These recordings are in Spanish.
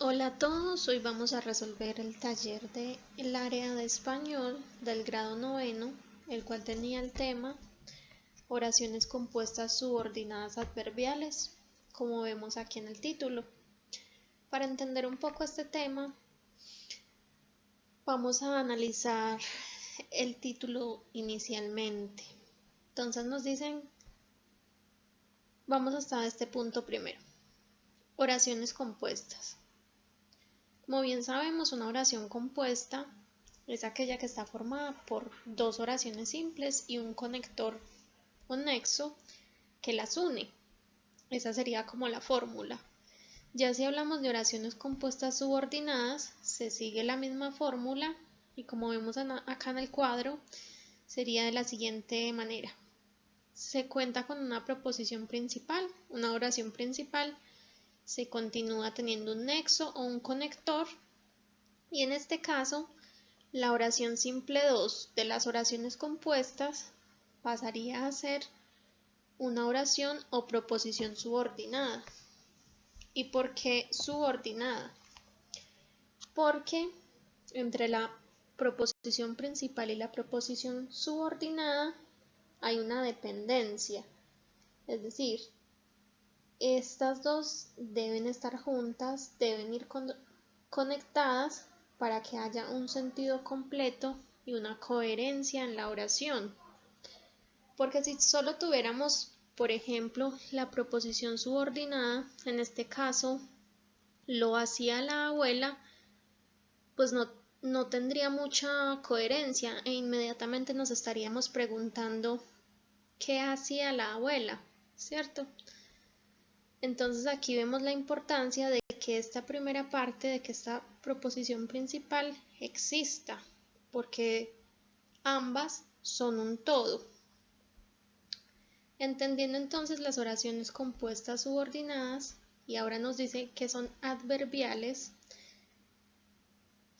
Hola a todos, hoy vamos a resolver el taller del área de español del grado noveno, el cual tenía el tema oraciones compuestas subordinadas adverbiales, como vemos aquí en el título. Para entender un poco este tema, vamos a analizar el título inicialmente. Entonces nos dicen, vamos hasta este punto primero, oraciones compuestas. Como bien sabemos, una oración compuesta es aquella que está formada por dos oraciones simples y un conector o nexo que las une. Esa sería como la fórmula. Ya si hablamos de oraciones compuestas subordinadas, se sigue la misma fórmula y como vemos acá en el cuadro, sería de la siguiente manera. Se cuenta con una proposición principal, una oración principal, se continúa teniendo un nexo o un conector. Y en este caso, la oración simple 2 de las oraciones compuestas pasaría a ser una oración o proposición subordinada. ¿Y por qué subordinada? Porque entre la proposición principal y la proposición subordinada hay una dependencia. Es decir, estas dos deben estar juntas, deben ir conectadas para que haya un sentido completo y una coherencia en la oración. Porque si solo tuviéramos, por ejemplo, la proposición subordinada, en este caso, lo hacía la abuela, pues no tendría mucha coherencia e inmediatamente nos estaríamos preguntando qué hacía la abuela, ¿cierto? Entonces aquí vemos la importancia de que esta primera parte, de que esta proposición principal exista, porque ambas son un todo. Entendiendo entonces las oraciones compuestas subordinadas, y ahora nos dice que son adverbiales,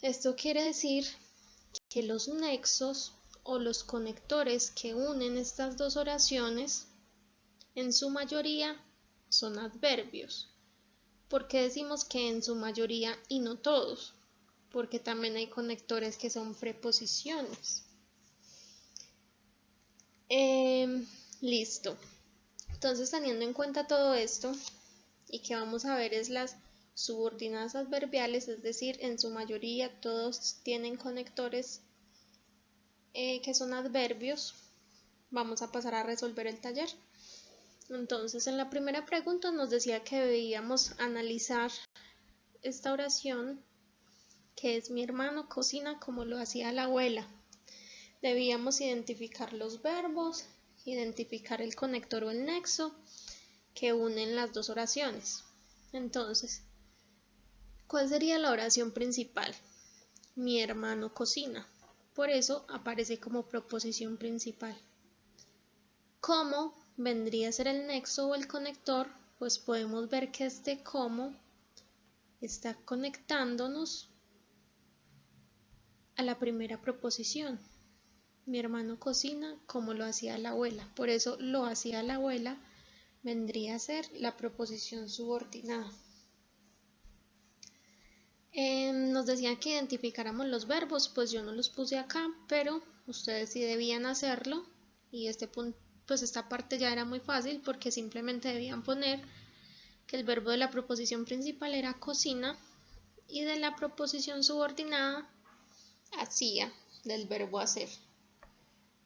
esto quiere decir que los nexos o los conectores que unen estas dos oraciones, en su mayoría, son adverbios. ¿Por qué decimos que en su mayoría y no todos? Porque también hay conectores que son preposiciones. Listo. Entonces, teniendo en cuenta todo esto, y que vamos a ver es las subordinadas adverbiales, es decir, en su mayoría todos tienen conectores que son adverbios, vamos a pasar a resolver el taller. Entonces, en la primera pregunta nos decía que debíamos analizar esta oración, que es mi hermano cocina como lo hacía la abuela. Debíamos identificar los verbos, identificar el conector o el nexo que unen las dos oraciones. Entonces, ¿cuál sería la oración principal? Mi hermano cocina. Por eso aparece como proposición principal. ¿Cómo vendría a ser el nexo o el conector? Pues podemos ver que este cómo está conectándonos a la primera proposición. Mi hermano cocina como lo hacía la abuela. Por eso lo hacía la abuela vendría a ser la proposición subordinada. Nos decían que identificáramos los verbos, pues yo no los puse acá, pero ustedes sí debían hacerlo y pues esta parte ya era muy fácil porque simplemente debían poner que el verbo de la proposición principal era cocina y de la proposición subordinada hacía, del verbo hacer.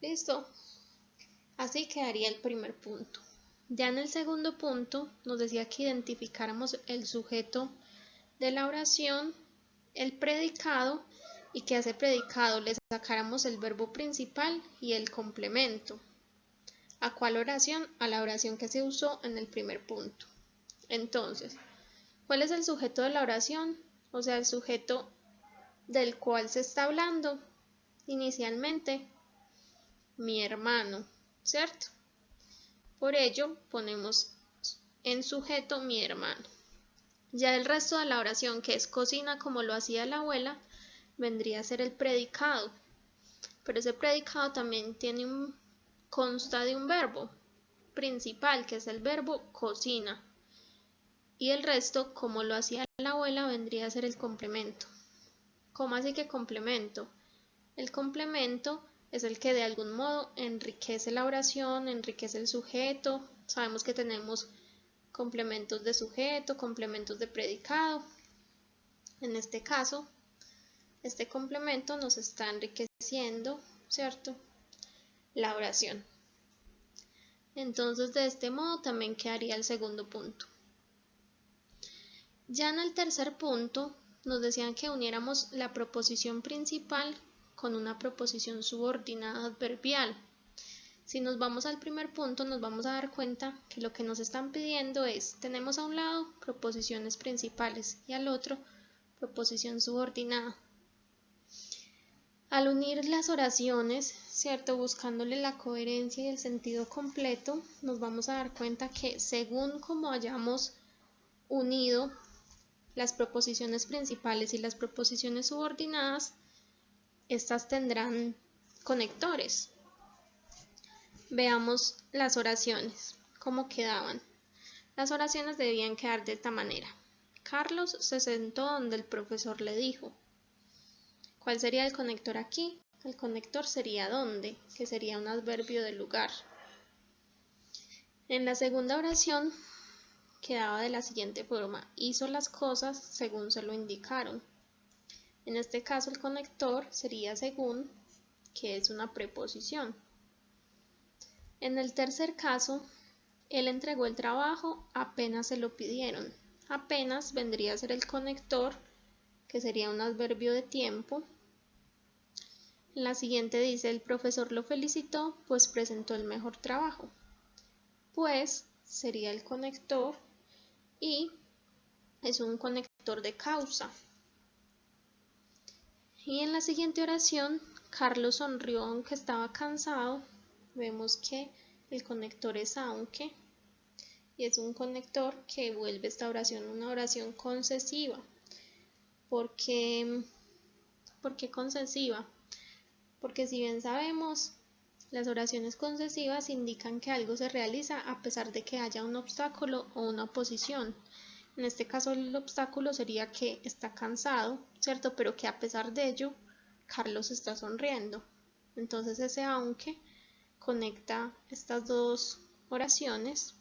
¿Listo? Así quedaría el primer punto. Ya en el segundo punto nos decía que identificáramos el sujeto de la oración, el predicado, y que a ese predicado le sacáramos el verbo principal y el complemento. ¿A cuál oración? A la oración que se usó en el primer punto. Entonces, ¿cuál es el sujeto de la oración? O sea, el sujeto del cual se está hablando inicialmente, mi hermano, ¿cierto? Por ello, ponemos en sujeto mi hermano. Ya el resto de la oración, que es cocina como lo hacía la abuela, vendría a ser el predicado. Pero ese predicado también consta de un verbo principal, que es el verbo cocina. Y el resto, como lo hacía la abuela vendría a ser el complemento. ¿Cómo así que complemento? El complemento es el que de algún modo enriquece la oración, enriquece el sujeto. Sabemos que tenemos complementos de sujeto, complementos de predicado. En este caso, este complemento nos está enriqueciendo, ¿cierto?, la oración. Entonces, de este modo también quedaría el segundo punto. Ya en el tercer punto, nos decían que uniéramos la proposición principal con una proposición subordinada adverbial. Si nos vamos al primer punto, nos vamos a dar cuenta que lo que nos están pidiendo es, tenemos a un lado proposiciones principales y al otro proposición subordinada. Al unir las oraciones, ¿cierto?, buscándole la coherencia y el sentido completo, nos vamos a dar cuenta que según como hayamos unido las proposiciones principales y las proposiciones subordinadas, estas tendrán conectores. Veamos las oraciones, cómo quedaban. Las oraciones debían quedar de esta manera. Carlos se sentó donde el profesor le dijo. ¿Cuál sería el conector aquí? El conector sería donde, que sería un adverbio de lugar. En la segunda oración quedaba de la siguiente forma: hizo las cosas según se lo indicaron. En este caso el conector sería según, que es una preposición. En el tercer caso, él entregó el trabajo apenas se lo pidieron. Apenas vendría a ser el conector, que sería un adverbio de tiempo. En la siguiente dice, el profesor lo felicitó, pues presentó el mejor trabajo. Pues sería el conector y es un conector de causa. Y en la siguiente oración, Carlos sonrió aunque estaba cansado. Vemos que el conector es aunque y es un conector que vuelve esta oración una oración concesiva. ¿Por qué concesiva? Porque si bien sabemos, las oraciones concesivas indican que algo se realiza a pesar de que haya un obstáculo o una oposición. En este caso el obstáculo sería que está cansado, ¿cierto? Pero que a pesar de ello, Carlos está sonriendo. Entonces ese aunque conecta estas dos oraciones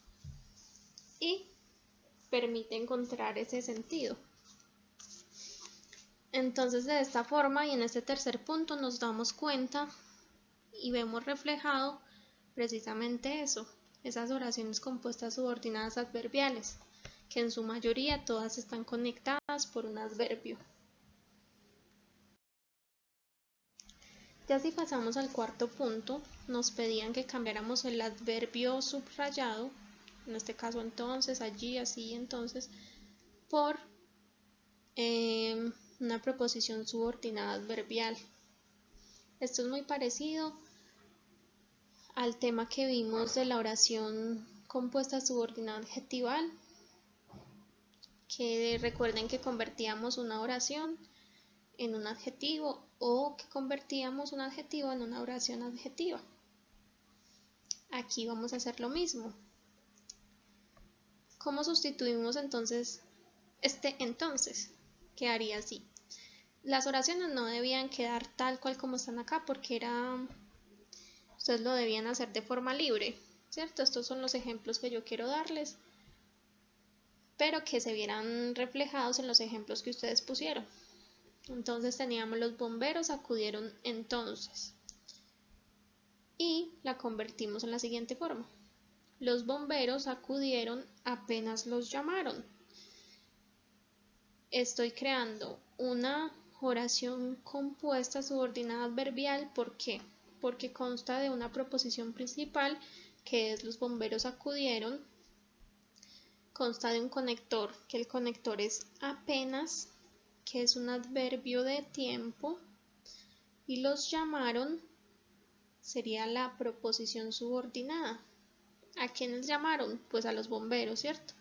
y permite encontrar ese sentido. Entonces de esta forma y en este tercer punto nos damos cuenta y vemos reflejado precisamente eso, esas oraciones compuestas subordinadas adverbiales, que en su mayoría todas están conectadas por un adverbio. Ya si pasamos al cuarto punto, nos pedían que cambiáramos el adverbio subrayado, en este caso entonces, allí, así, entonces, por una preposición subordinada adverbial. Esto es muy parecido al tema que vimos de la oración compuesta subordinada adjetival, que recuerden que convertíamos una oración en un adjetivo o que convertíamos un adjetivo en una oración adjetiva. Aquí vamos a hacer lo mismo. ¿Cómo sustituimos entonces este entonces? Quedaría así. Las oraciones no debían quedar tal cual como están acá porque ustedes lo debían hacer de forma libre, ¿cierto? Estos son los ejemplos que yo quiero darles, pero que se vieran reflejados en los ejemplos que ustedes pusieron. Entonces teníamos los bomberos acudieron entonces y la convertimos en la siguiente forma. Los bomberos acudieron apenas los llamaron. Estoy creando una oración compuesta subordinada adverbial. ¿Por qué? Porque consta de una proposición principal, que es los bomberos acudieron. Consta de un conector, que el conector es apenas, que es un adverbio de tiempo. Y los llamaron sería la proposición subordinada. ¿A quiénes llamaron? Pues a los bomberos, ¿cierto?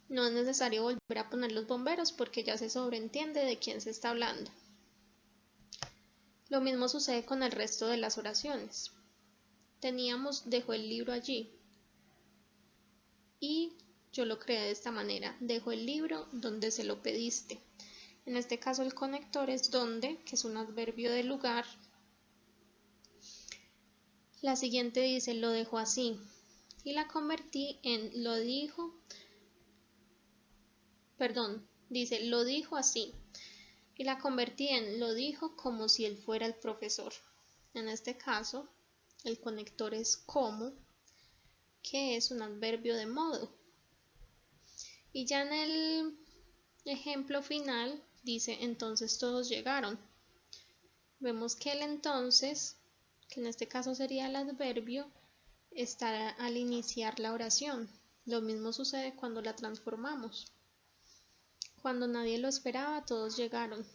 No es necesario volver a poner los bomberos porque ya se sobreentiende de quién se está hablando. Lo mismo sucede con el resto de las oraciones. Teníamos dejó el libro allí y yo lo creé de esta manera. Dejo el libro donde se lo pediste. En este caso el conector es donde, que es un adverbio de lugar. La siguiente dice lo dejo así y la convertí en lo dijo, dice lo dijo así y la convertí en lo dijo como si él fuera el profesor. En este caso el conector es como, que es un adverbio de modo. Y ya en el ejemplo final dice entonces todos llegaron. Vemos que el entonces, que en este caso sería el adverbio, está al iniciar la oración. Lo mismo sucede cuando la transformamos. Cuando nadie lo esperaba, todos llegaron.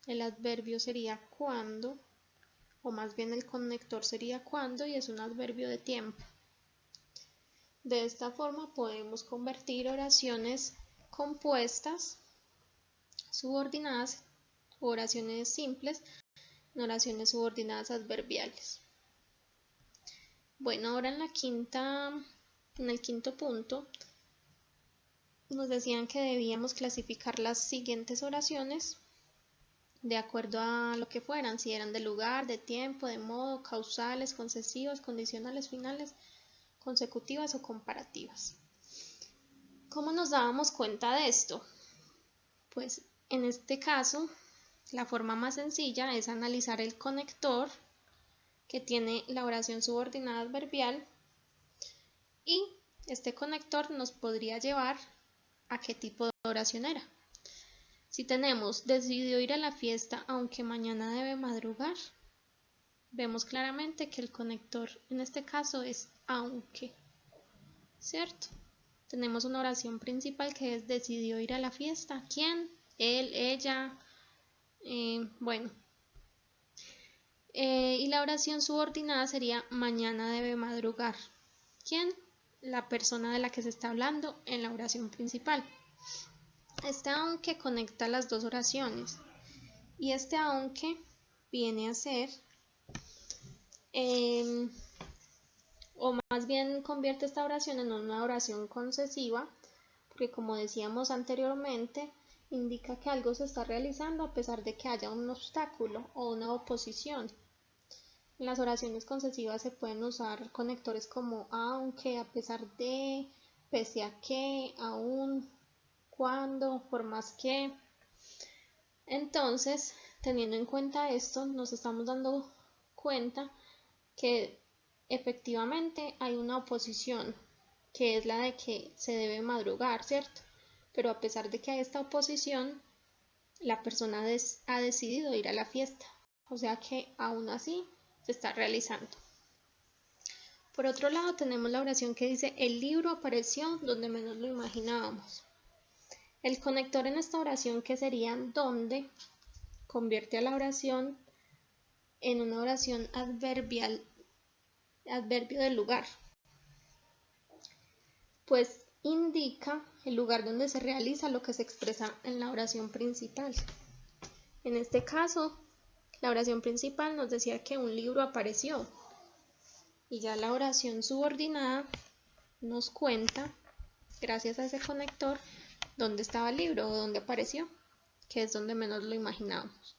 El adverbio sería cuando, o más bien el conector sería cuando, y es un adverbio de tiempo. De esta forma podemos convertir oraciones compuestas, subordinadas, o oraciones simples, en oraciones subordinadas adverbiales. Bueno, ahora en el quinto punto, nos decían que debíamos clasificar las siguientes oraciones de acuerdo a lo que fueran, si eran de lugar, de tiempo, de modo, causales, concesivas, condicionales, finales, consecutivas o comparativas. ¿Cómo nos dábamos cuenta de esto? Pues en este caso, la forma más sencilla es analizar el conector que tiene la oración subordinada adverbial y este conector nos podría llevar a qué tipo de oración era. Si tenemos decidió ir a la fiesta aunque mañana debe madrugar, vemos claramente que el conector en este caso es aunque, ¿cierto? Tenemos una oración principal que es decidió ir a la fiesta. ¿Quién? Él, ella, bueno. Y la oración subordinada sería mañana debe madrugar. ¿Quién? La persona de la que se está hablando en la oración principal. Este aunque conecta las dos oraciones y este aunque viene a ser o más bien convierte esta oración en una oración concesiva, porque como decíamos anteriormente, indica que algo se está realizando a pesar de que haya un obstáculo o una oposición. En las oraciones concesivas se pueden usar conectores como aunque, a pesar de, pese a que, aún, cuando, por más que. Entonces, teniendo en cuenta esto, nos estamos dando cuenta que efectivamente hay una oposición, que es la de que se debe madrugar, ¿cierto? Pero a pesar de que hay esta oposición, la persona ha decidido ir a la fiesta, o sea que aún así se está realizando. Por otro lado, tenemos la oración que dice el libro apareció donde menos lo imaginábamos. El conector en esta oración, que sería donde, convierte a la oración en una oración adverbial, adverbio del lugar, pues indica el lugar donde se realiza lo que se expresa en la oración principal. En este caso, la oración principal nos decía que un libro apareció y ya la oración subordinada nos cuenta, gracias a ese conector, dónde estaba el libro o dónde apareció, que es donde menos lo imaginábamos.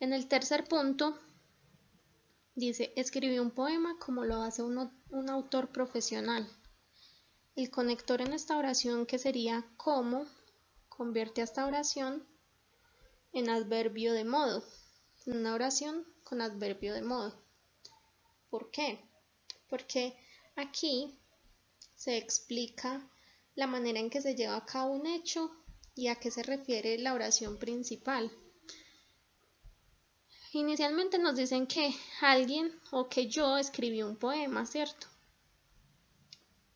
En el tercer punto dice, escribió un poema como lo hace un autor profesional. El conector en esta oración, que sería como, convierte a esta oración en adverbio de modo, en una oración con adverbio de modo. ¿Por qué? Porque aquí se explica la manera en que se lleva a cabo un hecho y a qué se refiere la oración principal. Inicialmente nos dicen que alguien o que yo escribí un poema, ¿cierto?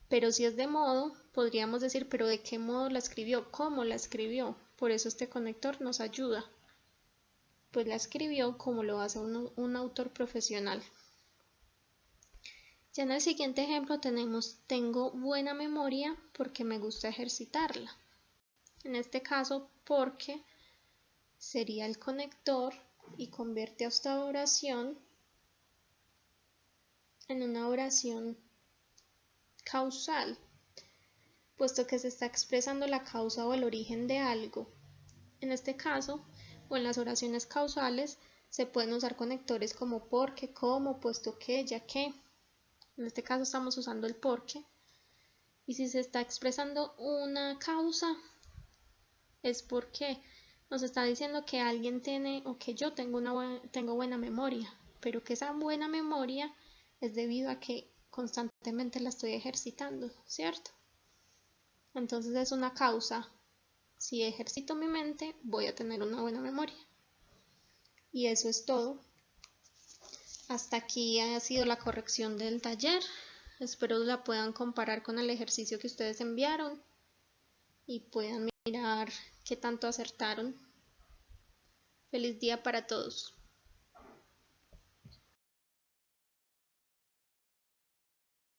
Pero si es de modo, podríamos decir, pero ¿de qué modo la escribió? ¿Cómo la escribió? Por eso este conector nos ayuda. Pues la escribió como lo hace un autor profesional. Ya en el siguiente ejemplo tenemos, tengo buena memoria porque me gusta ejercitarla. En este caso, porque sería el conector y convierte a esta oración en una oración causal. puesto que se está expresando la causa o el origen de algo. En este caso, o en las oraciones causales, se pueden usar conectores como porque, como, puesto que, ya que. En este caso estamos usando el porque. Y si se está expresando una causa, es porque nos está diciendo que alguien tiene o que yo tengo buena memoria, pero que esa buena memoria es debido a que constantemente la estoy ejercitando, ¿cierto? Entonces es una causa. Si ejercito mi mente, voy a tener una buena memoria. Y eso es todo. Hasta aquí ha sido la corrección del taller. Espero la puedan comparar con el ejercicio que ustedes enviaron y puedan mirar qué tanto acertaron. Feliz día para todos.